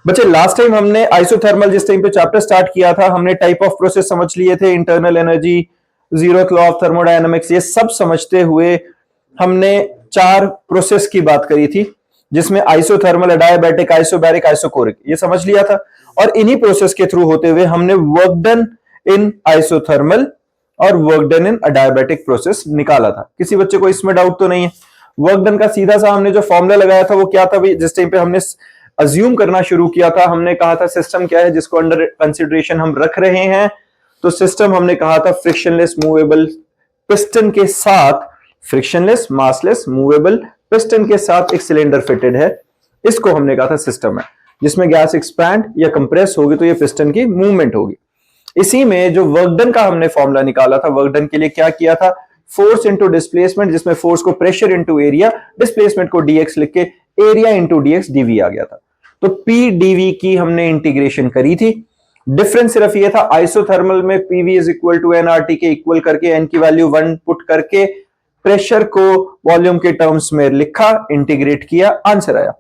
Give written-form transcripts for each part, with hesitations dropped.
बच्चे last time हमने isothermal जिस टाइम पे चैप्टर स्टार्ट किया था, हमने टाइप ऑफ प्रोसेस समझ लिए थे, internal energy, zeroth law of thermodynamics, ये सब समझते हुए हमने 4 प्रोसेस की बात करी थी, जिसमें आइसोथर्मल, अडायाबैटिक, आइसोबैरिक, आइसोकोरिक, ये समझ लिया था। और इन्हीं प्रोसेस के थ्रू होते हुए हमने वर्क डन इन आइसोथर्मल और वर्क डन इन अडायाबैटिक प्रोसेस निकाला था। किसी बच्चे को इसमें डाउट तो नहीं है? वर्क डन का सीधा सा हमने जो फॉर्मूला लगाया था वो क्या था भाई? जिस टाइम पे हमने अज्यूम करना शुरू किया था, हमने कहा था सिस्टम क्या है जिसको अंडर कंसिडरेशन हम रख रहे हैं। तो सिस्टम हमने कहा था फ्रिक्शनलेस मूवेबल पिस्टन के साथ, फ्रिक्शनलेस मासलेस मूवेबल पिस्टन के साथ एक सिलेंडर फिटेड है। इसको हमने कहा था सिस्टम है, जिसमें गैस एक्सपैंड या कंप्रेस होगी तो ये पिस्टन की मूवमेंट होगी। इसी में जो वर्क डन का हमने फॉर्मूला निकाला था, वर्क डन के लिए क्या किया था? फोर्स इंटू डिस्प्लेसमेंट, जिसमें फोर्स को प्रेशर इंटू एरिया, डिस्प्लेसमेंट को डीएक्स लिख के एरिया इंटू डीएक्स डीवी आ गया था। तो पी डीवी की हमने इंटीग्रेशन करी थी। डिफरेंस सिर्फ ये था, आइसोथर्मल में PV is equal to n RT के इक्वल करके एन की वैल्यू 1 पुट करके प्रेशर को वॉल्यूम के टर्म्स में लिखा, इंटीग्रेट किया, आंसर आया।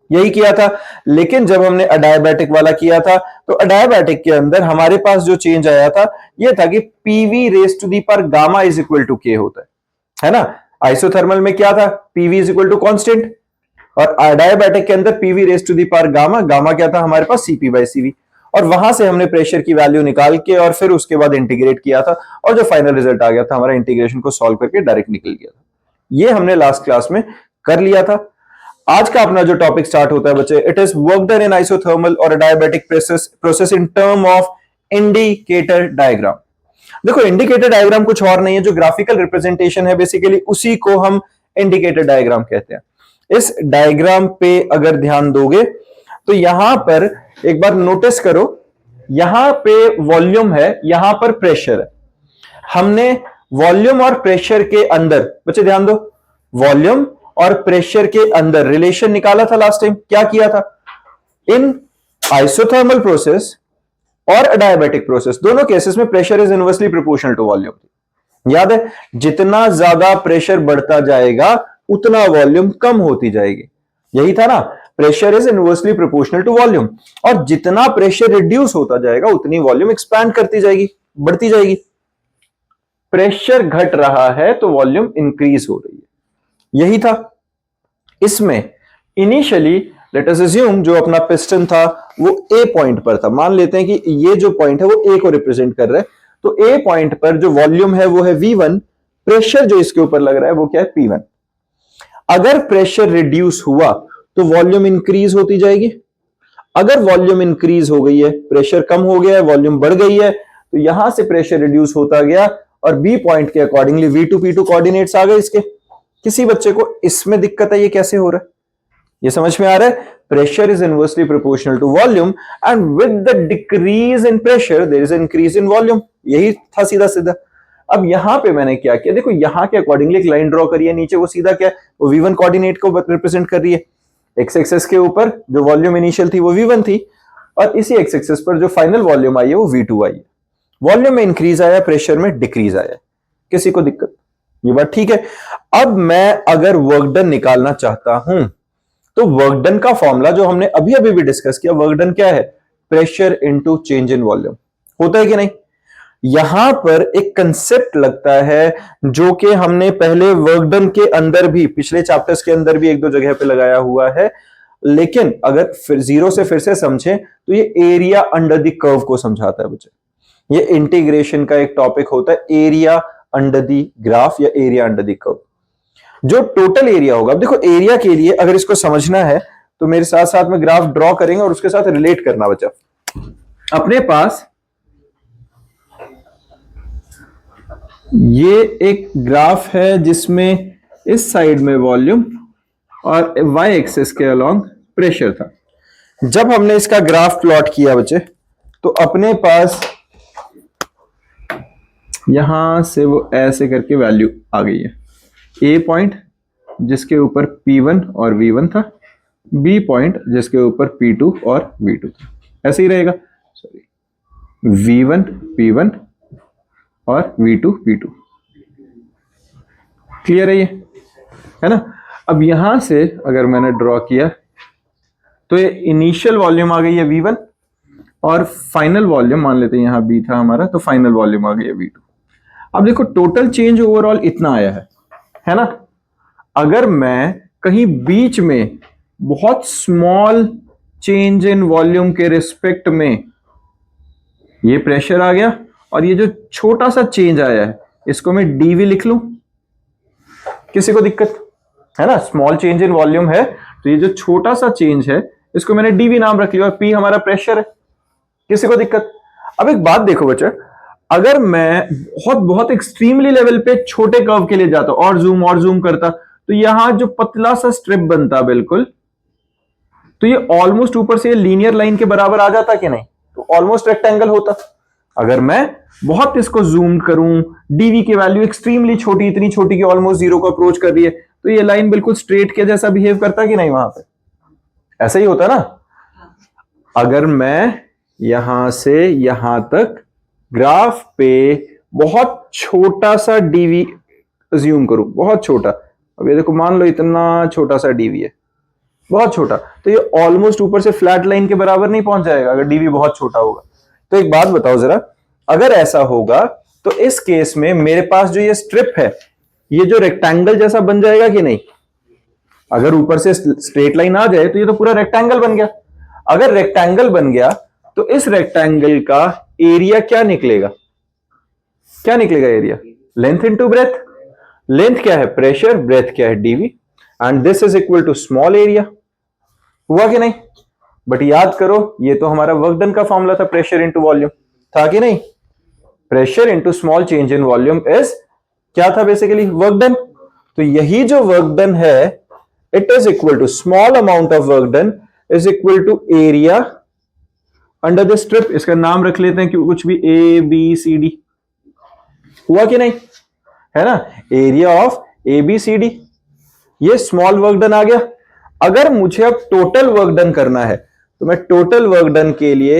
यही किया था। लेकिन जब हमने अडायाबैटिक वाला किया था, तो अडायाबैटिक के अंदर हमारे पास जो चेंज आया था यह था कि पीवी रेज टू दी पर गामा इज इक्वल टू के होता है ना? आइसोथर्मल में क्या था? PV is equal to constant, और अडायाबैटिक के अंदर PV raise to the power gamma, gamma क्या था हमारे पास? CP by CV. और वहां से हमने प्रेशर की वैल्यू निकाल के और फिर उसके बाद इंटीग्रेट किया था, और जो फाइनल रिजल्ट आ गया था हमारा इंटीग्रेशन को सॉल्व करके डायरेक्ट निकल गया था। ये हमने लास्ट क्लास में कर लिया था। आज का अपना जो टॉपिक स्टार्ट होता है बच्चे, it is work done in isothermal और adiabatic process in term of indicator diagram. देखो, इंडिकेटर डायग्राम कुछ और नहीं है, जो ग्राफिकल रिप्रेजेंटेशन है बेसिकली उसी को हम इंडिकेटर डायग्राम कहते हैं। इस डायग्राम पे अगर ध्यान दोगे तो यहां पर एक बार नोटिस करो, यहां पे वॉल्यूम है, यहां पर प्रेशर है। हमने वॉल्यूम और प्रेशर के अंदर, बच्चे ध्यान दो, वॉल्यूम और प्रेशर के अंदर रिलेशन निकाला था लास्ट टाइम। क्या किया था? इन आइसोथर्मल प्रोसेस और अडायाबैटिक प्रोसेस, दोनों केसेस में pressure is inversely proportional to volume. याद है, जितना ज्यादा प्रेशर बढ़ता जाएगा उतना वॉल्यूम कम होती जाएगी। यही था ना, pressure is inversely proportional to volume. और जितना प्रेशर रिड्यूस होता जाएगा उतनी वॉल्यूम एक्सपैंड करती जाएगी, बढ़ती जाएगी। प्रेशर घट रहा है तो वॉल्यूम इंक्रीज हो रही है। यही था इसमें। इनिशियली लेट अस अज्यूम जो अपना पिस्टन था वो ए पॉइंट पर था। मान लेते हैं कि ये जो पॉइंट है वो ए को रिप्रेजेंट कर रहा है। तो ए पॉइंट पर जो वॉल्यूम है वो है V1, प्रेशर जो इसके ऊपर लग रहा है वो क्या है? P1। अगर प्रेशर रिड्यूस हुआ तो वॉल्यूम इंक्रीज होती जाएगी। अगर वॉल्यूम इंक्रीज हो गई है, प्रेशर कम हो गया है, वॉल्यूम बढ़ गई है, तो यहां से प्रेशर रिड्यूस होता गया और बी पॉइंट के अकॉर्डिंगली V2 P2 कोऑर्डिनेट्स आ गए इसके। किसी बच्चे को इसमें दिक्कत है ये कैसे हो रहा है? ये समझ में आ रहा है? Pressure is inversely proportional to volume and with the decrease in pressure there is increase in volume. यही था सीधा सीधा। अब यहां पे मैंने क्या किया, देखो यहां के अकॉर्डिंगली एक लाइन ड्रॉ करी है नीचे, वो सीधा क्या है? वो V1 कोऑर्डिनेट को रिप्रेजेंट कर रही है। एक्स एक्सिस के ऊपर जो वॉल्यूम इनिशियल थी वो V1 थी, और इसी एक्स एक्सिस पर जो फाइनल वॉल्यूम आई है वो V2 आई है। वॉल्यूम में इंक्रीज आया, प्रेशर में डिक्रीज आया। किसी को दिक्कत? ये बात ठीक है। अब मैं अगर वर्क डन निकालना चाहता हूं तो वर्क डन का फॉर्मूला जो हमने अभी अभी भी डिस्कस किया, वर्क डन क्या है? Pressure into change in volume. होता है कि नहीं? यहां पर एक कंसेप्ट लगता है जो कि हमने पहले वर्क डन के अंदर भी, पिछले चैप्टर्स के अंदर भी एक दो जगह पे लगाया हुआ है, लेकिन अगर फिर जीरो से फिर से समझें तो ये एरिया अंडर द कर्व को समझाता है बच्चे। ये इंटीग्रेशन का एक टॉपिक होता है, एरिया अंडर द ग्राफ या एरिया अंडर द कर्व। जो टोटल एरिया होगा, अब देखो एरिया के लिए अगर इसको समझना है तो मेरे साथ साथ में ग्राफ ड्रॉ करेंगे और उसके साथ रिलेट करना बच्चा। अपने पास ये एक ग्राफ है जिसमें इस साइड में वॉल्यूम और y एक्सिस के अलोंग प्रेशर था। जब हमने इसका ग्राफ प्लॉट किया बच्चे तो अपने पास यहां से वो ऐसे करके वैल्यू आ गई है। ए पॉइंट जिसके ऊपर P1 और V1 था, बी पॉइंट जिसके ऊपर P2 और V2 था। ऐसे ही रहेगा, सॉरी, V1 P1 और V2 P2। क्लियर है ये? है ना? अब यहां से अगर मैंने ड्रॉ किया तो ये इनिशियल वॉल्यूम आ गई है V1 और फाइनल वॉल्यूम मान लेते हैं, यहां B था हमारा, तो फाइनल वॉल्यूम आ गई है V2। अब देखो टोटल चेंज ओवरऑल इतना आया है ना। अगर मैं कहीं बीच में बहुत स्मॉल चेंज इन वॉल्यूम के रिस्पेक्ट में, ये प्रेशर आ गया और ये जो छोटा सा चेंज आया है इसको मैं dV लिख लूं, किसी को दिक्कत है ना। स्मॉल चेंज इन वॉल्यूम है तो ये जो छोटा सा चेंज है इसको मैंने dV नाम रख लिया और P हमारा प्रेशर है, किसी को दिक्कत। अब एक बात देखो बच्चा, अगर मैं बहुत बहुत एक्सट्रीमली लेवल पे छोटे कर्व के लिए जाता और जूम करता तो यहां जो पतला सा स्ट्रिप बनता बिल्कुल, तो ये ऑलमोस्ट ऊपर से लीनियर लाइन के बराबर आ जाता कि नहीं, तो ऑलमोस्ट रेक्टेंगल होता। अगर मैं बहुत इसको जूम करूं, डीवी की वैल्यू एक्सट्रीमली छोटी, इतनी छोटी कि ऑलमोस्ट जीरो को अप्रोच कर रही है, तो ये लाइन बिल्कुल स्ट्रेट के जैसा बिहेव करता कि नहीं, वहां पे ऐसा ही होता ना। अगर मैं यहां से यहां तक ग्राफ पे बहुत छोटा सा डीवी अज्यूम करूं, बहुत छोटा, अब ये देखो मान लो इतना छोटा सा डीवी है, बहुत छोटा, तो ये ऑलमोस्ट ऊपर से फ्लैट लाइन के बराबर नहीं पहुंच जाएगा अगर डीवी बहुत छोटा होगा। तो एक बात बताओ जरा, अगर ऐसा होगा तो इस केस में मेरे पास जो ये स्ट्रिप है ये जो रेक्टेंगल जैसा बन जाएगा कि नहीं। अगर ऊपर से स्ट्रेट लाइन आ जाए तो ये तो पूरा रेक्टेंगल बन गया। अगर रेक्टेंगल बन गया तो इस रेक्टेंगल का एरिया क्या निकलेगा, क्या निकलेगा area, length into breadth. Length क्या है प्रेशर, ब्रेथ क्या है dV, and this is equal to small area. हुआ कि नहीं। बट याद करो ये तो हमारा वर्क डन का फॉर्मूला था, प्रेशर इनटू वॉल्यूम था कि नहीं। Pressure into small change in volume is क्या था बेसिकली, वर्क डन। तो यही जो वर्क डन है it is equal to small amount of work done is equal to area under the strip. इसका नाम रख लेते हैं कि कुछ भी ए बी सी डी। हुआ कि नहीं, है ना, area of A B C D. ये स्मॉल वर्क डन आ गया। अगर मुझे अब टोटल वर्क डन करना है तो मैं टोटल वर्क डन के लिए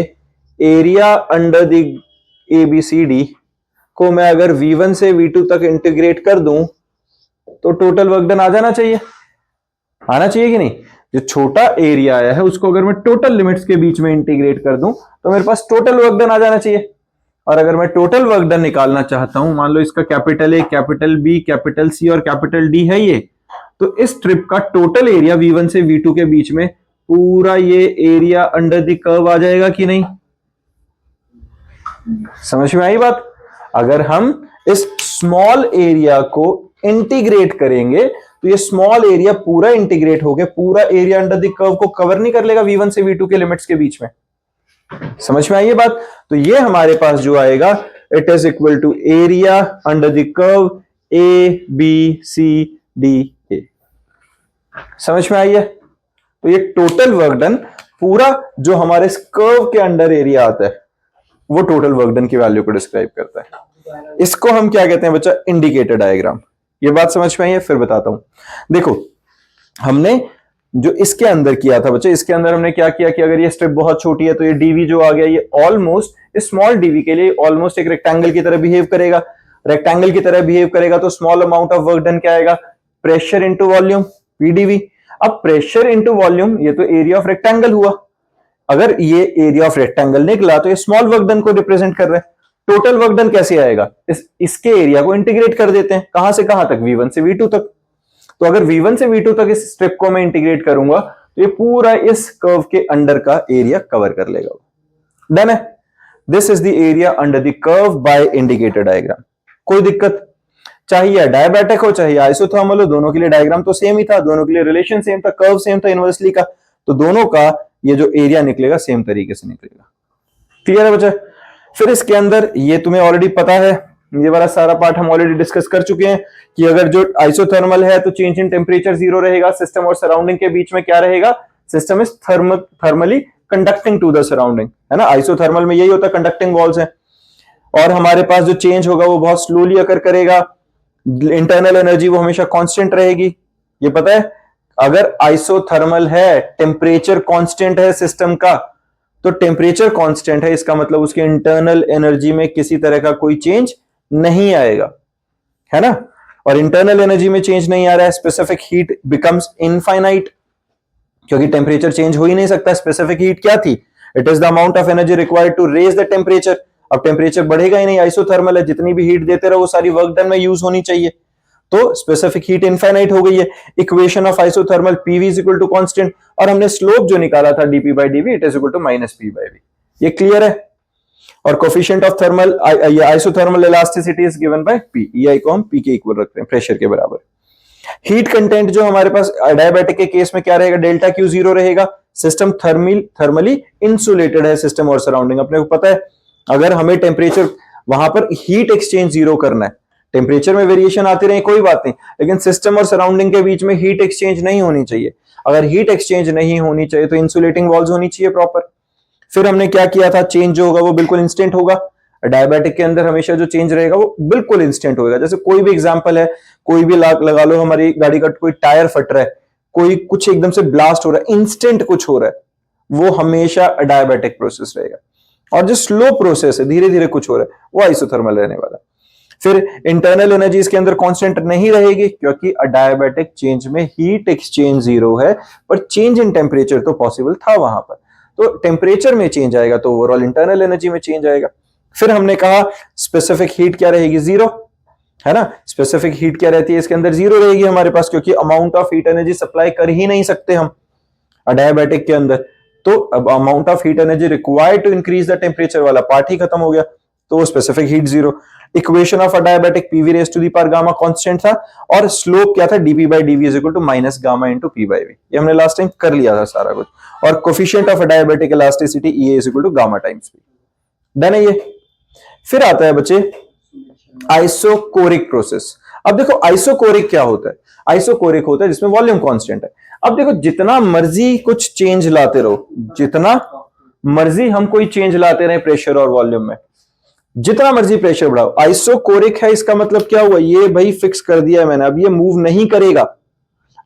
area under the A B C D को मैं अगर V1 से V2 तक इंटीग्रेट कर दूं तो टोटल वर्क डन आ जाना चाहिए, आना चाहिए कि नहीं। जो छोटा एरिया आया है उसको अगर मैं टोटल लिमिट्स के बीच में इंटीग्रेट कर दूं तो मेरे पास टोटल वर्क डन आ जाना चाहिए। और अगर मैं टोटल वर्क डन निकालना चाहता हूं, मान लो इसका capital A, capital B, capital C और कैपिटल डी है ये, तो इस ट्रिप का टोटल एरिया V1 से V2 के बीच में पूरा ये एरिया अंडर द कर्व आ जाएगा कि नहीं। समझ में आई बात। अगर हम इस स्मॉल एरिया को इंटीग्रेट करेंगे तो ये स्मॉल एरिया पूरा इंटीग्रेट होकर पूरा एरिया अंडर द कर्व को कवर नहीं कर लेगा V1 से V2 के लिमिट्स के बीच में। समझ में आई ये बात। तो ये हमारे पास जो आएगा it is equal to area under the curve A B C D A. समझ में आई है। तो ये टोटल वर्क डन पूरा जो हमारे इस कर्व के अंडर एरिया आता है वो टोटल वर्क डन की वैल्यू को डिस्क्राइब करता है। इसको हम क्या कहते हैं बच्चा, इंडिकेटर डायग्राम। ये बात समझ में आई है, फिर बताता हूं। देखो हमने जो इसके अंदर किया था बच्चे, इसके अंदर हमने क्या किया कि अगर ये स्ट्रिप बहुत छोटी है तो ये डीवी जो आ गया ये ऑलमोस्ट स्मॉल डीवी के लिए ऑलमोस्ट एक रेक्टेंगल की तरह बिहेव करेगा। रेक्टेंगल की तरह बिहेव करेगा तो small amount of work done क्या आएगा, प्रेशर इंटू वॉल्यूम पीडीवी। अब प्रेशर इंटू वॉल्यूम ये तो एरिया ऑफ रेक्टेंगल हुआ। अगर ये एरिया ऑफ रेक्टेंगल निकला तो ये स्मॉल वर्क डन को रिप्रेजेंट कर रहा है। टोटल वर्क डन कैसे आएगा, इसके एरिया को इंटीग्रेट कर देते हैं, कहां से कहां तक, V1 से V2 तक। तो अगर V1 से V2 तक इस स्ट्रिप को मैं इंटीग्रेट करूंगा तो ये पूरा इस कर्व के अंडर का एरिया कवर कर लेगा। डन है। This is the area under the curve y indicator diagram. कोई दिक्कत, चाहिए डायबैटिक हो चाहे आइसोथर्मल हो, दोनों के लिए डायग्राम तो सेम ही था, दोनों के लिए रिलेशन सेम था, कर्व सेम था इनवर्सली का, तो दोनों का ये जो एरिया निकलेगा सेम तरीके से निकलेगा। क्लियर है बच्चा। फिर इसके अंदर ये तुम्हें ऑलरेडी पता है, ये वाला सारा पार्ट हम ऑलरेडी डिस्कस कर चुके हैं कि अगर जो आइसोथर्मल है तो चेंज इन टेम्परेचर जीरो रहेगा, सिस्टम और सराउंडिंग के बीच में क्या रहेगा, system is thermally conducting to the surrounding, है ना। आइसोथर्मल में यही होता है, कंडक्टिंग वॉल्स है। और हमारे पास जो चेंज होगा वो बहुत स्लोली अकर करेगा, इंटरनल एनर्जी वो हमेशा कांस्टेंट रहेगी। ये पता है, अगर आइसोथर्मल है, टेम्परेचर कांस्टेंट है सिस्टम का, तो टेम्परेचर कांस्टेंट है, इसका मतलब उसके इंटरनल एनर्जी में किसी तरह का कोई चेंज नहीं आएगा, है ना। और इंटरनल एनर्जी में चेंज नहीं आ रहा है, स्पेसिफिक हीट बिकम्स इनफाइनाइट। क्योंकि टेम्परेचर चेंज हो ही नहीं सकता। स्पेसिफिक हीट क्या थी? It is the amount of energy required to raise the temperature. अब टेम्परेचर बढ़ेगा ही नहीं, आइसोथर्मल है, जितनी भी हीट देते रहो वो सारी वर्क डन में यूज होनी चाहिए, तो स्पेसिफिक हीट इनफाइनाइट हो गई है। Equation of isothermal PV is equal to constant, और हमने स्लोप जो निकाला था dP by dV it is equal to minus P by V. ये क्लियर है? और coefficient of thermal isothermal elasticity is given by P. EI को हम पी के इक्वल रखते हैं, प्रेशर के बराबर। हीट कंटेंट जो हमारे पास डायबेटिक के केस में क्या रहेगा? डेल्टा क्यू जीरो रहेगा। सिस्टम थर्मली इंसुलेटेड है, सिस्टम और सराउंडिंग। अपने को पता है अगर हमें टेम्परेचर वहां पर हीट एक्सचेंज जीरो करना है, टेम्परेचर में वेरिएशन आती रहे कोई बात नहीं, लेकिन सिस्टम और सराउंडिंग के बीच में हीट एक्सचेंज नहीं होनी चाहिए। अगर हीट एक्सचेंज नहीं होनी चाहिए तो इंसुलेटिंग वॉल्स होनी चाहिए प्रॉपर। फिर हमने क्या किया था? चेंज जो होगा वो बिल्कुल इंस्टेंट होगा। डायबिटिक के अंदर हमेशा जो चेंज रहेगा वो बिल्कुल इंस्टेंट होगा। जैसे कोई भी एग्जांपल है, कोई भी लगा लो, हमारी गाड़ी का कोई टायर फट रहा है, कोई कुछ एकदम से ब्लास्ट हो रहा है, इंस्टेंट कुछ हो रहा है, वो हमेशा डायबिटिक प्रोसेस रहेगा। और जो स्लो प्रोसेस है, धीरे धीरे कुछ हो रहा है, वो आइसोथर्मल रहने वाला। फिर इंटरनल एनर्जी इसके अंदर कांस्टेंट नहीं रहेगी, क्योंकि डायबिटिक चेंज में हीट एक्सचेंज जीरो है, पर चेंज इन टेम्परेचर तो पॉसिबल था वहां पर। तो टेम्परेचर में चेंज आएगा तो ओवरऑल इंटरनल एनर्जी में चेंज आएगा। फिर हमने कहा स्पेसिफिक हीट क्या रहेगी? जीरो, है ना? स्पेसिफिक हीट क्या रहती है इसके अंदर? जीरो रहेगी हमारे पास, क्योंकि amount of heat energy supply कर ही नहीं सकते हम डायबिटिक के अंदर। तो अब amount of heat energy required to increase the temperature वाला पार्ट ही खत्म हो गया, तो specific heat zero. Equation of adiabatic PV raise to the power gamma constant था, और स्लोप क्या था? DP by dV is equal to minus gamma into P by V. ये हमने लास्ट टाइम कर लिया था सारा कुछ। और coefficient of adiabatic elasticity E is equal to gamma times P. Done है ये। फिर आता है बच्चे आइसोकोरिक प्रोसेस। अब देखो आइसोकोरिक क्या होता है? आइसोकोरिक होता है जिसमें वॉल्यूम कांस्टेंट है। अब देखो जितना मर्जी कुछ चेंज लाते रहो, जितना मर्जी हम कोई चेंज लाते रहे प्रेशर और वॉल्यूम में, जितना मर्जी प्रेशर बढ़ाओ, आइसोकोरिक है इसका मतलब क्या हुआ? ये भाई फिक्स कर दिया है मैंने, अब ये मूव नहीं करेगा।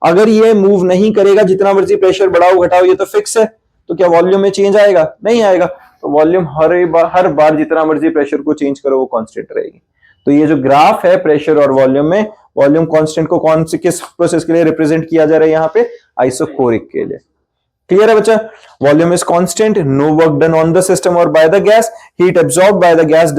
अगर ये मूव नहीं करेगा, जितना मर्जी प्रेशर बढ़ाओ घटाओ, ये तो फिक्स है, तो क्या वॉल्यूम में चेंज आएगा? नहीं आएगा। तो वॉल्यूम हर बार जितना मर्जी प्रेशर को चेंज करो वो कांस्टेंट रहेगी। तो ये जो ग्राफ है प्रेशर और वॉल्यूम में, वॉल्यूम कांस्टेंट को कौन से किस प्रोसेस के लिए रिप्रेजेंट किया जा रहा है यहाँ पे? आइसोकोरिक के लिए। क्लियर है बच्चा? Volume is constant, no work done on the system और by the gas, heat absorb by the gas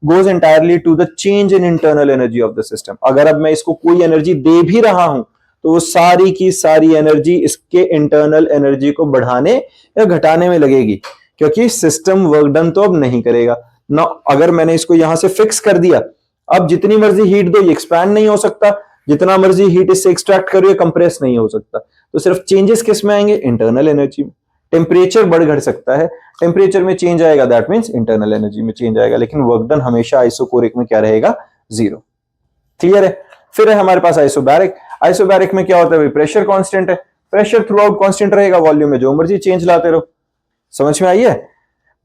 goes entirely to the change in internal energy of the system. अगर अब मैं इसको कोई एनर्जी दे भी रहा हूं तो वो सारी की सारी एनर्जी इसके इंटरनल एनर्जी को बढ़ाने या घटाने में लगेगी, क्योंकि सिस्टम वर्क डन तो अब नहीं करेगा ना। अगर मैंने इसको यहां से फिक्स कर दिया, अब जितनी मर्जी हीट दो ये एक्सपैंड नहीं हो सकता, जितना मर्जी हीट इससे एक्सट्रैक्ट करो ये कंप्रेस नहीं हो सकता। तो सिर्फ चेंजेस किस में आएंगे? इंटरनल एनर्जी में। टेम्परेचर बढ़ घट सकता है, टेम्परेचर में चेंज आएगा, दैट मींस इंटरनल एनर्जी में चेंज आएगा, लेकिन वर्क डन हमेशा आइसोकोरिक में क्या रहेगा? जीरो। क्लियर है? फिर है हमारे पास आइसोबैरिक। आइसोबैरिक में क्या होता है? प्रेशर कांस्टेंट है, प्रेशर थ्रू आउट कांस्टेंट रहेगा, वॉल्यूम में जो मर्जी चेंज लाते रहो। समझ में आई है?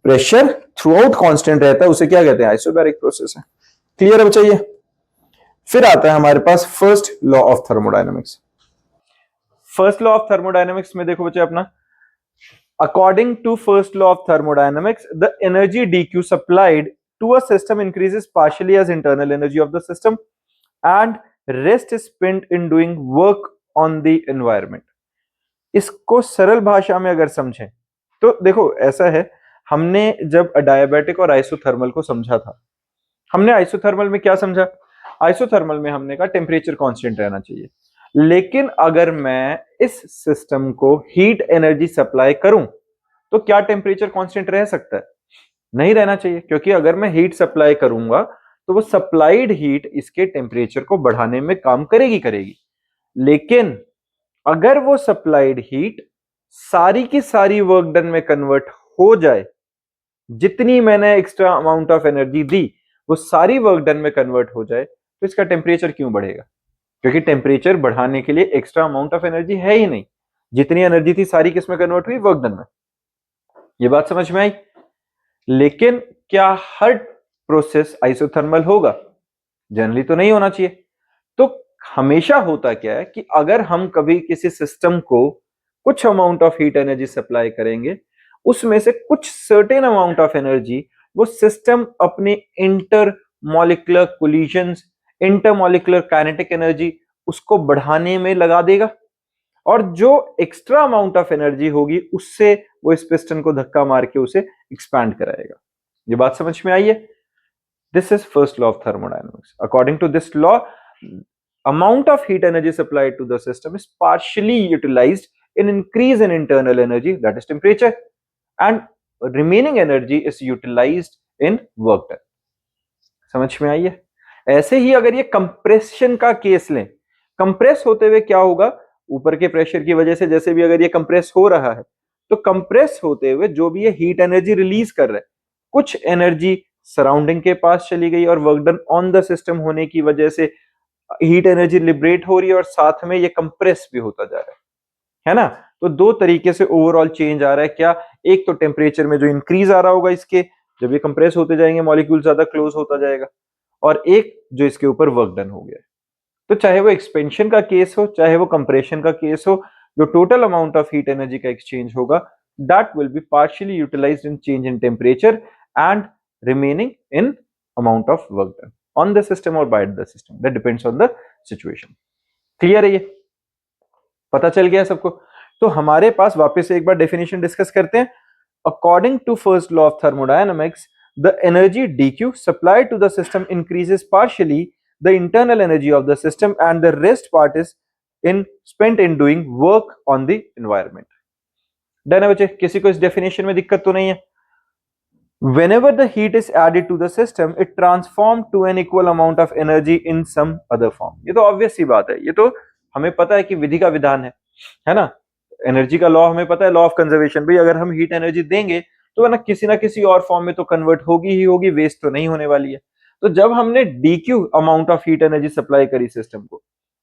प्रेशर थ्रू आउट कांस्टेंट रहता है, उसे क्या कहते हैं? आइसोबैरिक प्रोसेस है। क्लियर है बच्चा ये? फिर आता है हमारे पास first law of thermodynamics. First law of thermodynamics में देखो बच्चे अपना, according to first law of thermodynamics the energy dq supplied to a system increases partially as internal energy of the system and rest is spent in doing work on the environment। इसको सरल भाषा में अगर समझें तो देखो ऐसा है, हमने जब डायबेटिक और आइसोथर्मल को समझा था, हमने आइसोथर्मल में क्या समझा? आइसोथर्मल में हमने कहा टेम्परेचर कांस्टेंट रहना चाहिए, लेकिन अगर मैं इस सिस्टम को हीट एनर्जी सप्लाई करूं तो क्या टेम्परेचर कांस्टेंट रह सकता है? नहीं रहना चाहिए, क्योंकि अगर मैं हीट सप्लाई करूंगा तो वो सप्लाइड हीट इसके टेम्परेचर को बढ़ाने में काम करेगी। लेकिन अगर वो सप्लाइड हीट सारी की सारी वर्क डन में कन्वर्ट हो जाए, जितनी मैंने एक्स्ट्रा अमाउंट ऑफ एनर्जी दी वो सारी वर्क डन में कन्वर्ट हो जाए, तो इसका टेम्परेचर क्यों बढ़ेगा? क्योंकि टेम्परेचर बढ़ाने के लिए एक्स्ट्रा अमाउंट ऑफ एनर्जी है ही नहीं, जितनी एनर्जी थी सारी किस में कन्वर्ट हुई? वर्क डन में। ये बात समझ में आई? लेकिन क्या हर प्रोसेस आइसोथर्मल होगा? जनरली तो नहीं होना चाहिए। तो हमेशा होता क्या है कि अगर हम कभी किसी सिस्टम को कुछ amount of heat energy supply करेंगे, उसमें से कुछ सर्टेन अमाउंट ऑफ एनर्जी वो सिस्टम अपने inter molecular collisions, inter molecular kinetic energy उसको बढ़ाने में लगा देगा। और जो एक्स्ट्रा अमाउंट ऑफ एनर्जी होगी उससे वो इस पिस्टन को धक्का मार के उसे एक्सपैंड कराएगा। ये बात समझ में आई है? This is first law of thermodynamics. According to this law, amount of heat energy supplied to the system is partially utilized in increase in internal energy, that is temperature, and remaining energy is utilized in work done. समझ में आई है? ऐसे ही अगर ये compression का case लें, compress होते हुए क्या होगा, ऊपर के प्रेशर की वजह से जैसे भी अगर ये कंप्रेस हो रहा है, तो कंप्रेस होते हुए जो भी ये हीट एनर्जी रिलीज कर रहा है, कुछ एनर्जी सराउंडिंग के पास चली गई और work done on the system होने की वजह से हीट एनर्जी लिबरेट हो रही है और साथ में ये कंप्रेस भी होता जा रहा है ना? तो दो तरीके से ओवरऑल चेंज आ रहा है। क्या? एक तो टेम्परेचर में जो इंक्रीज आ रहा होगा इसके, जब ये कंप्रेस होते जाएंगे मॉलिक्यूल ज्यादा क्लोज होता जाएगा, और एक जो इसके ऊपर वर्क डन हो गया। तो चाहे वो एक्सपेंशन का केस हो, चाहे वो कंप्रेशन का केस हो, जो total amount of heat energy का एक्सचेंज होगा, that will be partially utilised in change in temperature and remaining in amount of work done on the system or by the system, that depends on the situation. Clear है? ये पता चल गया सबको? तो हमारे पास वापस से एक बार डेफिनेशन डिस्कस करते हैं। According to first law of thermodynamics, the energy dq supplied to the system increases partially the internal energy of the system and the rest part is spent in doing work on the environment. Done है बच्चे? किसी को इस definition में दिक्कत तो नहीं है? Whenever the heat is added to the system, it transforms to an equal amount of energy in some other form. ये तो ऑब्वियस सी बात है, ये तो हमें पता है कि विधि का विधान है ना? एनर्जी का लॉ हमें पता है, लॉ ऑफ कंजर्वेशन। भाई अगर हम हीट एनर्जी देंगे तो ना किसी और फॉर्म में तो कन्वर्ट होगी ही होगी, वेस्ट तो नहीं होने वाली है। तो जब हमने dq amount of heat energy supply करी सिस्टम को,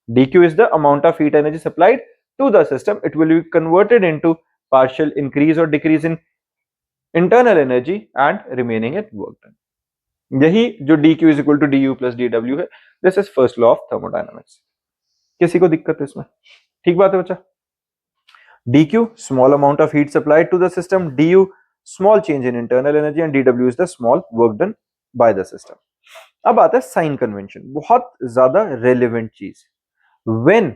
dq is the amount of heat energy supplied to the system, it will be converted into partial increase और decrease in internal energy and remaining at work done. यही जो dq is equal to du plus dw है, this is first law of thermodynamics. किसी को दिक्कत है इसमें? ठीक बात है बच्चा? dq small amount of heat supplied to the system, du small change in internal energy and dw is the small work done by the system. अब आता है साइन कन्वेंशन, बहुत ज्यादा रेलेवेंट चीज। when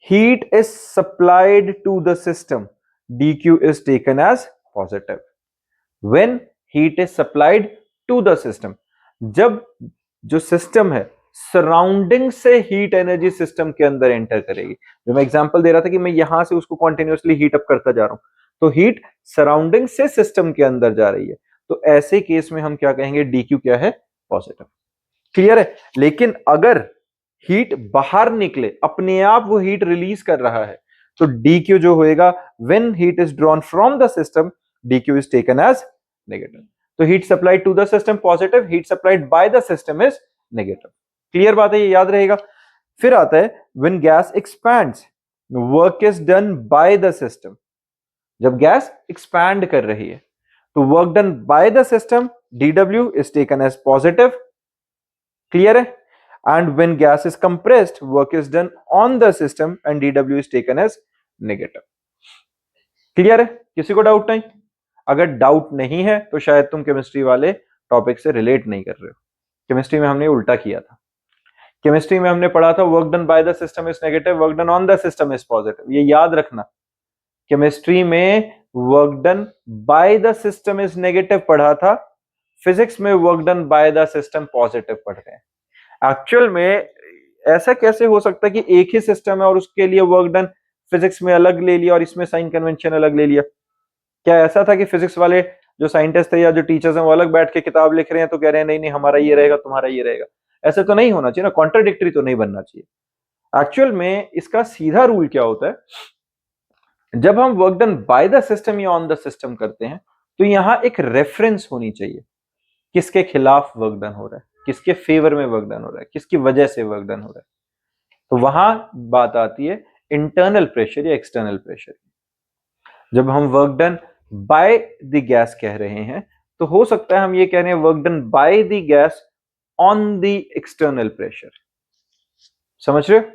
heat is supplied to the system, dq is taken as positive. When heat is supplied to the system, जब जो system है surrounding से हीट एनर्जी सिस्टम के अंदर एंटर करेगी, जो मैं एग्जांपल दे रहा था कि मैं यहां से उसको कॉन्टिन्यूअसली हीट अप करता जा रहा हूं, तो हीट सराउंडिंग से सिस्टम के अंदर जा रही है, तो ऐसे केस में हम क्या कहेंगे? डीक्यू क्या है? पॉजिटिव। क्लियर है? लेकिन अगर हीट बाहर निकले, अपने आप वो हीट रिलीज कर रहा है, तो डीक्यू जो होएगा, when heat is drawn from the system, dq is taken as negative. तो heat supplied to the system positive, heat supplied by the system is negative. Clear बात है? ये याद रहेगा। फिर आता है when gas expands, work is done by the system. जब गैस एक्सपैंड कर रही है तो work done by the system, dw is taken as positive. Clear है? and when gas is compressed, work is done on the system and dw is taken as negative. Clear है? किसी को doubt नहीं? अगर डाउट नहीं है तो शायद तुम केमिस्ट्री वाले टॉपिक से रिलेट नहीं कर रहे हो। केमिस्ट्री में हमने उल्टा किया था। केमिस्ट्री में हमने पढ़ा था work done by the system is negative, work done on the system is positive. ये याद रखना, केमिस्ट्री में work done by the system is negative पढ़ा था, फिजिक्स में work done by the system positive पढ़ रहे हैं। एक्चुअल में ऐसा कैसे हो सकता है कि एक ही सिस्टम है और उसके लिए वर्क डन फिजिक्स में अलग ले लिया और इसमें साइन कन्वेंशन अलग ले लिया? क्या ऐसा था कि फिजिक्स वाले जो साइंटिस्ट थे या जो टीचर्स हैं वो अलग बैठ के किताब लिख रहे हैं तो कह रहे हैं नहीं नहीं हमारा ये रहेगा तुम्हारा ये रहेगा? ऐसे तो नहीं होना चाहिए ना, कॉन्ट्राडिक्टरी तो नहीं बनना चाहिए। एक्चुअल में इसका सीधा रूल क्या होता है, जब हम work done by the system या ऑन द सिस्टम करते हैं तो यहां एक रेफरेंस होनी चाहिए, किसके खिलाफ वर्क डन हो रहा है, किसके फेवर में वर्क डन हो रहा है, किसकी वजह से वर्क डन हो रहा है। तो वहां बात आती है इंटरनल प्रेशर या एक्सटर्नल प्रेशर। जब हम work done by the gas कह रहे हैं तो हो सकता है हम ये कह रहे हैं work done by the gas on the external pressure. समझ रहे हो?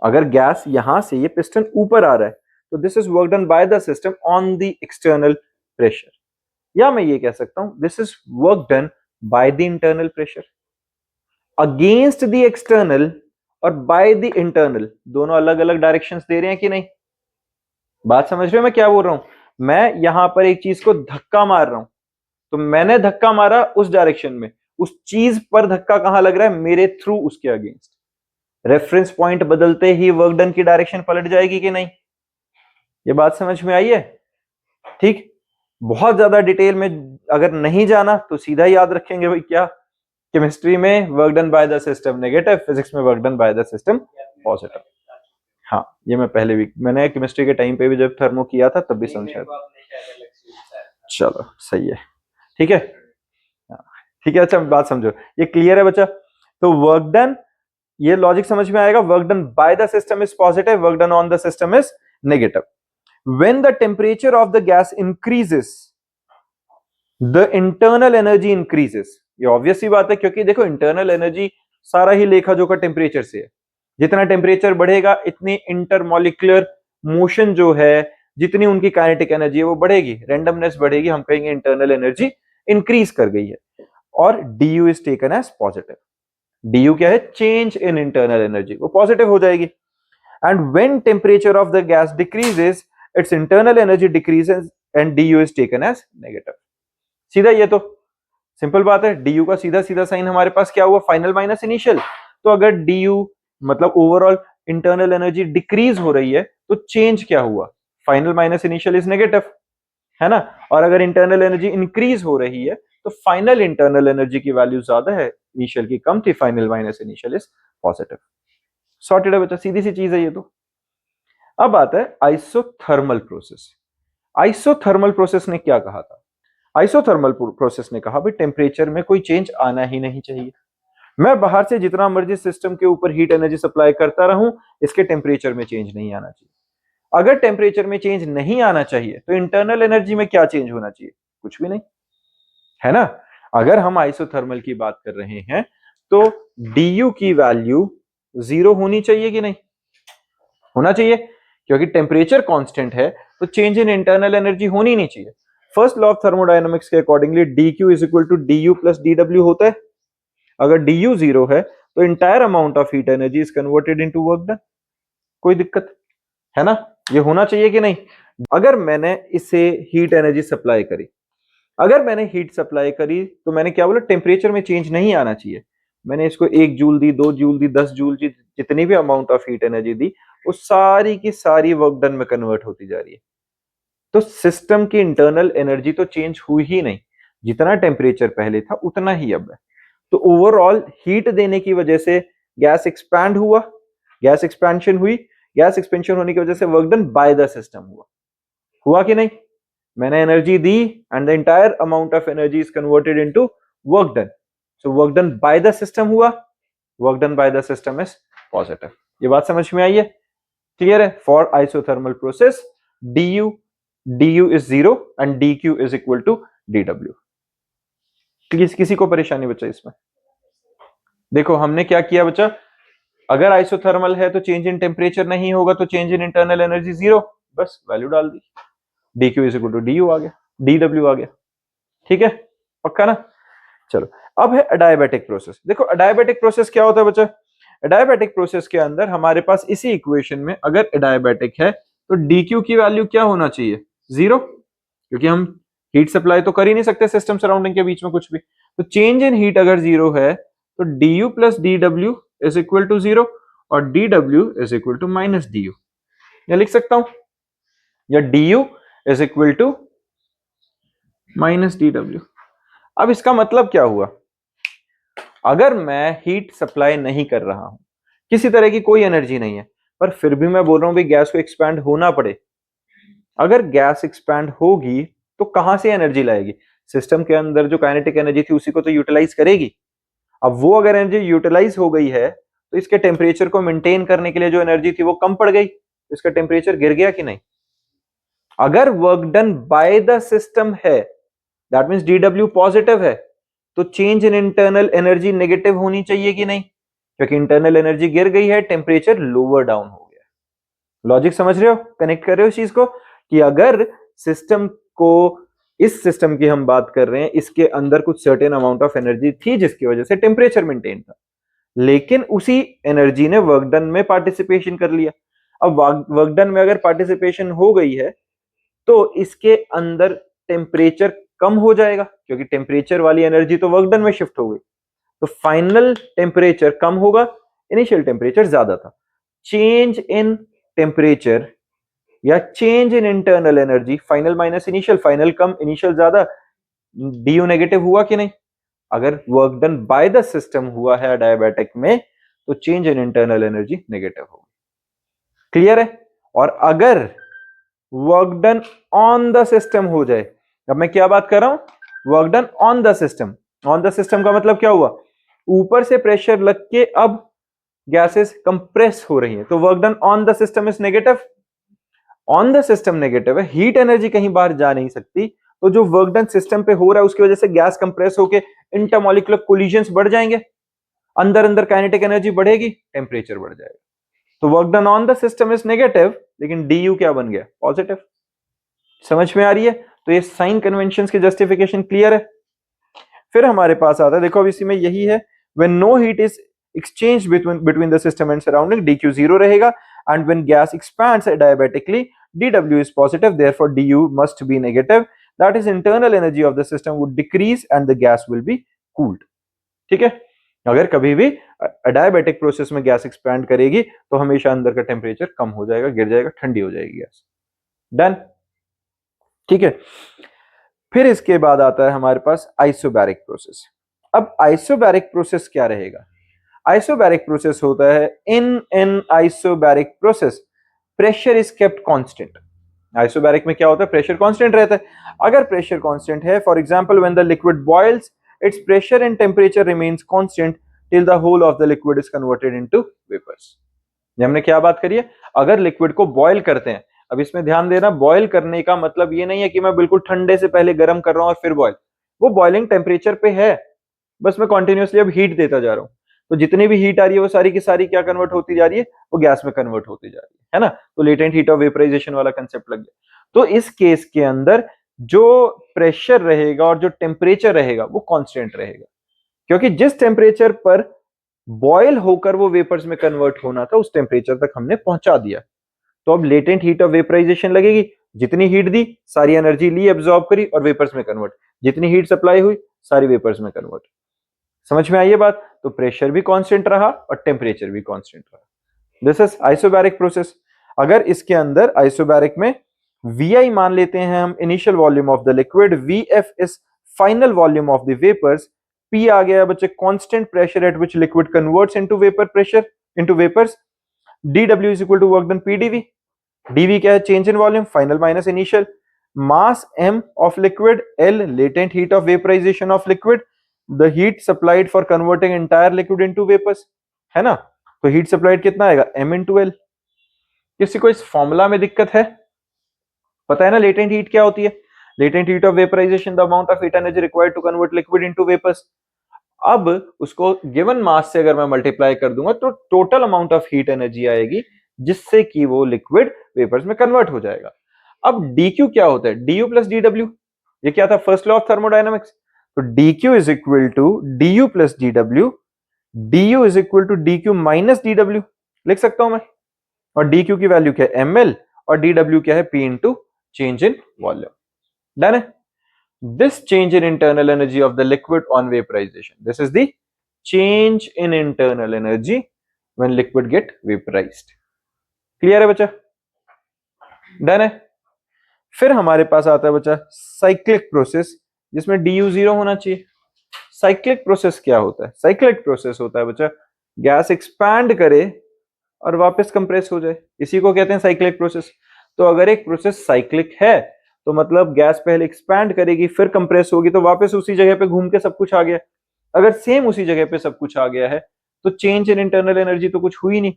अगर गैस यहां से ये पिस्टन ऊपर आ रहा है तो this is work done by the system on the external pressure, या मैं ये कह सकता हूं this is work done by the internal pressure against the external और बाय द इंटरनल, दोनों अलग अलग डायरेक्शंस दे रहे हैं कि नहीं? बात समझ रहे हो मैं क्या बोल रहा हूं? मैं यहां पर एक चीज को धक्का मार रहा हूं, तो मैंने धक्का मारा उस डायरेक्शन में, उस चीज पर धक्का कहां लग रहा है? मेरे थ्रू, उसके अगेंस्ट। रेफरेंस पॉइंट बदलते ही वर्क डन की डायरेक्शन पलट जाएगी कि नहीं? ये बात समझ में आई है? ठीक, बहुत ज्यादा डिटेल में अगर नहीं जाना तो सीधा याद रखेंगे भाई क्या, केमिस्ट्री में work done by the system negative, physics में work done by the system positive. हाँ, ये मैं पहले भी, मैंने केमिस्ट्री के टाइम पे भी जब थर्मो किया था तब भी समझा था। चलो सही है, ठीक है, ठीक है। अच्छा बात समझो, ये क्लियर है बच्चा? तो वर्क डन, ये लॉजिक समझ में आएगा। Work done by the system is positive, work done on the system is negative. When the temperature of the gas increases, the internal energy increases। ये ऑब्वियस सी बात है, क्योंकि देखो इंटरनल एनर्जी सारा ही लेखा जोखा टेम्परेचर से है। जितना टेम्परेचर बढ़ेगा इतनी इंटरमॉलिक्यूलर मोशन जो है, जितनी उनकी काइनेटिक एनर्जी है वो बढ़ेगी, रैंडमनेस बढ़ेगी, हम कहेंगे इंटरनल एनर्जी इंक्रीज कर गई है। और du is taken as positive. du क्या है? चेंज इन इंटरनल एनर्जी, वो पॉजिटिव हो जाएगी। And when temperature of the gas decreases, its internal energy decreases and du is taken as negative। सीधा, ये तो सिंपल बात है। du का सीधा सीधा साइन हमारे पास क्या हुआ? Final minus initial. तो अगर du मतलब ओवरऑल इंटरनल एनर्जी डिक्रीज हो रही है तो चेंज क्या हुआ? Final minus initial is negative, है ना? और अगर इंटरनल एनर्जी इंक्रीज हो रही है तो फाइनल इंटरनल एनर्जी की वैल्यू ज्यादा है, इनिशियल की कम थी, final minus initial is positive. Sorted है बच्चा, सीधी सी चीज है ये तो। अब आता है आइसोथर्मल प्रोसेस। आइसोथर्मल प्रोसेस ने क्या कहा था? आइसोथर्मल प्रोसेस ने कहा भाई टेम्परेचर में कोई चेंज आना ही नहीं चाहिए। मैं बाहर से जितना मर्जी सिस्टम के ऊपर हीट एनर्जी सप्लाई करता रहूं, इसके टेम्परेचर में चेंज नहीं आना चाहिए। अगर टेम्परेचर में चेंज नहीं आना चाहिए तो इंटरनल एनर्जी में क्या चेंज होना चाहिए? कुछ भी नहीं, है ना? अगर हम आइसोथर्मल की बात कर रहे हैं तो du की वैल्यू 0 होनी चाहिए कि नहीं? होना चाहिए, क्योंकि टेम्परेचर कांस्टेंट है तो चेंज इन इंटरनल एनर्जी होनी नहीं चाहिए। फर्स्ट लॉ ऑफ थर्मोडायनामिक्स के accordingly dq is equal to du plus dw होता है। अगर du 0 है तो entire amount of heat energy is converted into work done. कोई दिक्कत है ना? ये होना चाहिए कि नहीं? अगर मैंने इसे हीट एनर्जी सप्लाई करी, अगर मैंने हीट सप्लाई करी तो मैंने क्या बोला? टेम्परेचर में चेंज नहीं आना चाहिए। मैंने इसको 1 जूल दी, 2 जूल दी, 10 जूल दी, जितनी भी अमाउंट ऑफ हीट एनर्जी दी वो सारी की सारी वर्क डन में कन्वर्ट होती जा रही है। तो सिस्टम की इंटरनल एनर्जी तो चेंज हुई ही नहीं, जितना टेम्परेचर पहले था उतना ही अब है। तो ओवरऑल हीट देने की वजह से गैस एक्सपैंड हुआ, गैस एक्सपेंशन हुई, गैस एक्सपेंशन होने की वजह से work done by the system हुआ कि नहीं? मैंने एनर्जी दी and the entire amount of energy is converted into work done. So work done by the system हुआ, work done by the system is positive. ये बात समझ में आई है? क्लियर है? For isothermal process du is 0 and dq is equal to dw। किसी को परेशानी बच्चा इसमें? देखो हमने क्या किया बच्चा, अगर आइसोथर्मल है तो चेंज इन टेम्परेचर नहीं होगा, तो चेंज इन इंटरनल एनर्जी 0, बस वैल्यू डाल दी, dq is equal to du आ गया, dw आ गया। ठीक है, पक्का ना? चलो अब है अडायबैटिक प्रोसेस। देखो अडायबैटिक प्रोसेस क्या होता है बच्चा? अडायबैटिक प्रोसेस के अंदर हमारे पास इसी इक्वेशन में अगर अडायबैटिक है तो dq की वैल्यू क्या होना चाहिए? 0, क्योंकि हम हीट सप्लाई तो कर ही नहीं सकते सिस्टम सराउंडिंग के बीच में कुछ भी। तो चेंज इन हीट अगर 0 है तो du plus dw is equal to 0 और dw is equal to minus du। या लिख सकता हूं, या du is equal to minus dw। अब इसका मतलब क्या हुआ? अगर मैं हीट सप्लाई नहीं कर रहा हूं, किसी तरह की कोई एनर्जी नहीं है, पर फिर भी मैं बोल रहा हूं भाई गैस को एक्सपैंड होना पड़े, अगर गैस एक्सपैंड होगी तो कहां से एनर्जी लाएगी? सिस्टम के अंदर जो काइनेटिक एनर्जी थी उसी को तो यूटिलाइज करेगी। अब वो अगर एनर्जी यूटिलाइज हो गई है तो इसके टेम्परेचर को मेंटेन करने के लिए जो एनर्जी थी वो कम पड़ गई, तो इसका टेम्परेचर गिर गया कि नहीं? अगर work done by the system है, दैट मींस dw पॉजिटिव है, तो change in internal energy negative होनी चाहिए कि नहीं? क्योंकि इंटरनल एनर्जी गिर गई है, टेम्परेचर लोअर डाउन हो गया। लॉजिक समझ रहे हो? कनेक्ट कर रहे हो इस चीज को कि अगर सिस्टम को, इस सिस्टम की हम बात कर रहे हैं, इसके अंदर कुछ सर्टेन अमाउंट ऑफ एनर्जी थी जिसकी वजह से टेम्परेचर मेंटेन था, लेकिन उसी एनर्जी ने वर्क डन में पार्टिसिपेशन कर लिया। अब वर्क डन में अगर पार्टिसिपेशन हो गई है तो इसके अंदर टेम्परेचर कम हो जाएगा, क्योंकि टेम्परेचर वाली एनर्जी तो वर्क डन में शिफ्ट हो गई, तो फाइनल टेम्परेचर कम होगा, इनिशियल टेम्परेचर ज्यादा था। चेंज इन टेम्परेचर या change in internal energy, final minus initial, final come initial ज्यादा, डीयू नेगेटिव हुआ कि नहीं? अगर work done by the system हुआ है डायबेटिक में तो change in internal energy negative होगी। क्लियर है? और अगर work done on the system हो जाए, अब मैं क्या बात कर रहा हूं, work done on the system. On the system का मतलब क्या हुआ, ऊपर से प्रेशर लग के अब गैसेस कंप्रेस हो रही है, तो work done on the system is negative. On the system negative है, हीट एनर्जी कहीं बाहर जा नहीं सकती, तो जो वर्क डन सिस्टम पे हो रहा है उसकी वजह से गैस कंप्रेस होके इंटरमॉलिक्यूलर कोलिजन्स बढ़ जाएंगे, अंदर अंदर काइनेटिक एनर्जी बढ़ेगी, टेम्परेचर बढ़ जाएगा। तो work done on the system is negative, लेकिन डीयू क्या बन गया, पॉजिटिव। समझ में आ रही है? तो ये साइन कन्वेंशंस की जस्टिफिकेशन क्लियर है। फिर हमारे पास आता है, देखो अब इसी में यही है, when no heat is exchange between the system and surrounding, dq zero रहेगा, and when gas expands adiabatically dw is positive, therefore du must be negative, that is internal energy of the system would decrease and the gas will be cooled। ठीक है? अगर कभी भी diabetic process में gas expand करेगी तो हमेशा अंदर का टेम्परेचर कम हो जाएगा, गिर जाएगा, ठंडी हो जाएगी गैस। डन? ठीक है। फिर इसके बाद आता है हमारे पास आइसोबैरिक प्रोसेस। अब आइसोबैरिक प्रोसेस क्या रहेगा? आइसोबैरिक प्रोसेस होता है, in an isobaric process pressure is kept constant. Isobaric में क्या होता है, प्रेशर कांस्टेंट रहता है। अगर प्रेशर कांस्टेंट है, for example when the liquid boils its pressure and temperature remains constant till the whole of the liquid is converted into vapours. हमने क्या बात करी है, अगर लिक्विड को बॉयल करते हैं, अब इसमें ध्यान देना, बॉयल करने का मतलब ये नहीं है कि मैं बिल्कुल ठंडे से पहले गर्म कर रहा हूं और फिर बॉयल, वो बॉइलिंग टेम्परेचर पे है, बस मैं कॉन्टिन्यूसली अब हीट देता जा रहा हूं, तो जितनी भी हीट आ रही है वो सारी की सारी क्या कन्वर्ट होती जा रही है, वो गैस में कन्वर्ट होती जा रही है ना? तो लेटेंट हीट ऑफ वेपराइजेशन वाला कंसेप्ट लग गया। तो इस केस के अंदर जो प्रेशर रहेगा और जो टेम्परेचर रहेगा वो कांस्टेंट रहेगा, क्योंकि जिस टेम्परेचर पर बॉयल होकर वो वेपर्स में कन्वर्ट होना था उस टेम्परेचर तक हमने पहुंचा दिया। तो अब लेटेंट हीट ऑफ वेपराइजेशन लगेगी, जितनी हीट दी सारी एनर्जी ली, एब्जॉर्ब करी और वेपर्स में कन्वर्ट, जितनी हीट सप्लाई हुई सारी वेपर्स में कन्वर्ट। समझ में आई ये बात? तो प्रेशर भी कांस्टेंट रहा और टेम्परेचर भी कांस्टेंट रहा। This is isobaric process. अगर इसके अंदर आइसोबैरिक में Vi मान लेते हैं हम, initial volume of the liquid, Vf is final volume of the vapours, P आ गया बच्चे constant pressure at which liquid converts into vapour pressure into vapours, dW is equal to work done PdV, dV क्या है, change in volume, final minus initial, mass m of liquid, L latent heat of vaporisation of liquid, the heat supplied for converting entire liquid into vapours, है ना? तो heat supplied कितना आएगा, m into L. किसी को इस formula में दिक्कत है? पता है ना लेटेंट हीट क्या होती है? Latent heat of vaporisation, the amount of heat energy required to convert liquid into vapours. अब उसको गिवन मास से अगर मैं मल्टीप्लाई कर दूंगा तो total amount of heat energy आएगी जिससे कि वो लिक्विड वेपर्स में कन्वर्ट हो जाएगा। अब dq क्या होता है, du प्लस dw, ये क्या था, फर्स्ट लॉ ऑफ थर्मोडायनामिक्स। तो dq is equal to du plus dw, du is equal to dq minus dw लिख सकता हूं मैं, और dq की वैल्यू क्या है, ml, और dw क्या है, p into change in volume. Done है? This change in internal energy of the liquid on vaporization. This is the change in internal energy when liquid get vaporized. Clear है बच्चा? Done है? फिर हमारे पास आता है बच्चा साइक्लिक प्रोसेस, जिसमें du जीरो होना चाहिए। साइक्लिक प्रोसेस क्या होता है? साइक्लिक प्रोसेस होता है बच्चा, गैस एक्सपैंड करे और वापस कंप्रेस हो जाए, इसी को कहते हैं साइक्लिक प्रोसेस। तो अगर एक प्रोसेस साइक्लिक है तो मतलब गैस पहले एक्सपैंड करेगी फिर कंप्रेस होगी तो वापस उसी जगह पे घूम के सब कुछ आ गया। अगर सेम उसी जगह पे सब कुछ आ गया है तो चेंज इन इंटरनल एनर्जी तो कुछ हुई नहीं,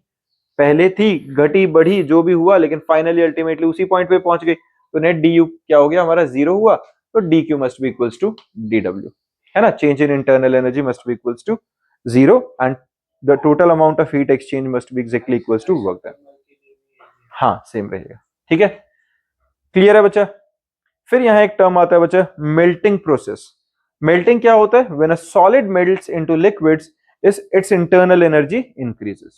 पहले थी, घटी, बढ़ी, जो भी हुआ, लेकिन फाइनली अल्टीमेटली उसी पॉइंट पे पहुंच गई। तो नेट du क्या हो गया हमारा, जीरो हुआ। तो dq must be equals to dw, है ना? Change in internal energy must be equals to zero and the total amount of heat exchange must be exactly equals to work done. हाँ, same रहेगा। ठीक है? Clear है बच्चा? फिर यहां एक टर्म आता है बच्चा, मेल्टिंग प्रोसेस। मेल्टिंग क्या होता है, when a solid melts into liquids its internal energy increases.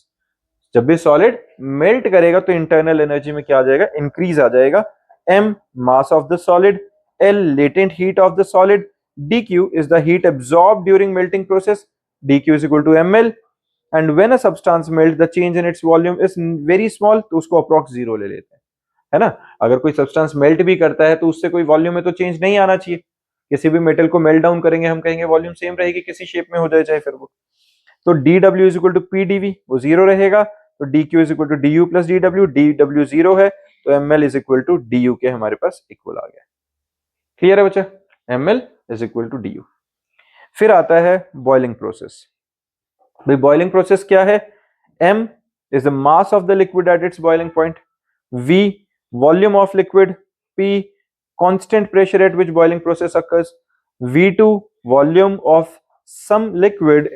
जब भी सॉलिड मेल्ट करेगा तो इंटरनल एनर्जी में क्या आ जाएगा, इंक्रीज आ जाएगा. m mass of the solid, l latent heat of the solid, dq is the heat absorbed during melting process, dq is equal to ml. and when a substance melts the change in its volume is very small, तो उसको approx zero ले लेते हैं, है ना. अगर कोई substance melt भी करता है तो उससे कोई वॉल्यूम में तो चेंज नहीं आना चाहिए. किसी भी मेटल को मेल्ट डाउन करेंगे हम कहेंगे वॉल्यूम सेम रहेगी, किसी शेप में हो जाए चाहे फिर वो. तो dw is equal to pdv, वो जीरो रहेगा. तो dq is equal to du plus dw zero है तो ml is equal to du के हमारे पास इक्वल आ गया. क्लियर है बच्चा, ml is equal to du. फिर आता है बॉइलिंग प्रोसेस. भाई बॉइलिंग प्रोसेस क्या है, m is the mass of the liquid at its boiling point, v volume of liquid, p constant pressure at which boiling process occurs, v2 volume of some liquid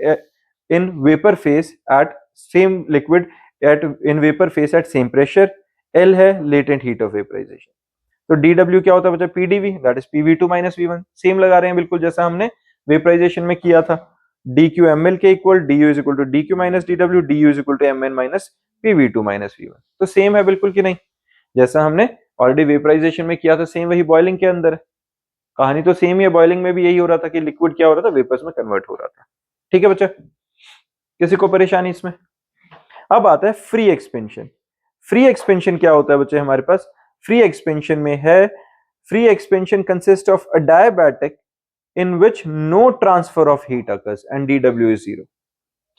in vapor phase at same liquid at in vapor phase at same pressure, l है latent heat of vaporization. तो dw क्या होता है बच्चा, pdv, that is pv2 minus v1. Same लगा रहे हैं बिल्कुल जैसा हमने वेपराइजेशन में किया था. dq ml के equal, du is equal to dq minus dw, du is equal to mn minus pv2 minus v1. तो सेम है बिल्कुल कि नहीं, जैसा हमने ऑलरेडी वेपराइजेशन में किया था सेम वही बॉइलिंग के अंदर है. कहानी तो सेम ही है, बॉइलिंग में भी यही हो रहा था कि लिक्विड क्या हो रहा था, वेपर्स में कन्वर्ट हो रहा था. ठीक है बच्चा, किसी को परेशानी इसमें. अब आता है फ्री एक्सपेंशन. फ्री एक्सपेंशन क्या होता है बच्चे हमारे पास, फ्री एक्सपेंशन में है, free expansion consist of a adiabatic in which no transfer of heat occurs and dw is zero.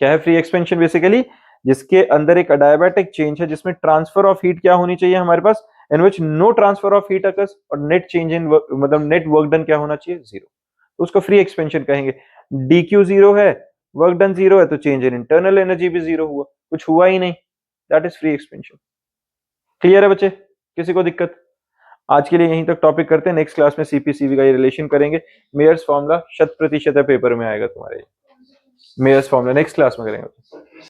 क्या है फ्री एक्सपेंशन, बेसिकली जिसके अंदर एक अडायबैटिक चेंज है जिसमें ट्रांसफर ऑफ हीट क्या होनी चाहिए हमारे पास, in which no transfer of heat occurs, और नेट चेंज इन मतलब नेट वर्क डन क्या होना चाहिए, जीरो. तो उसको फ्री एक्सपेंशन कहेंगे. dq जीरो है, वर्क डन जीरो है, तो चेंज इन इंटरनल एनर्जी भी जीरो हुआ, कुछ हुआ ही नहीं. That is free expansion. Clear है बच्चे, किसी को दिक्कत. आज के लिए यहीं तक टॉपिक करते हैं, नेक्स्ट क्लास में सीपीसीवी का ये रिलेशन करेंगे. मेयर्स फॉर्मूला 100% पेपर में आएगा तुम्हारे. मेयर्स फॉर्मूला नेक्स्ट क्लास में करेंगे.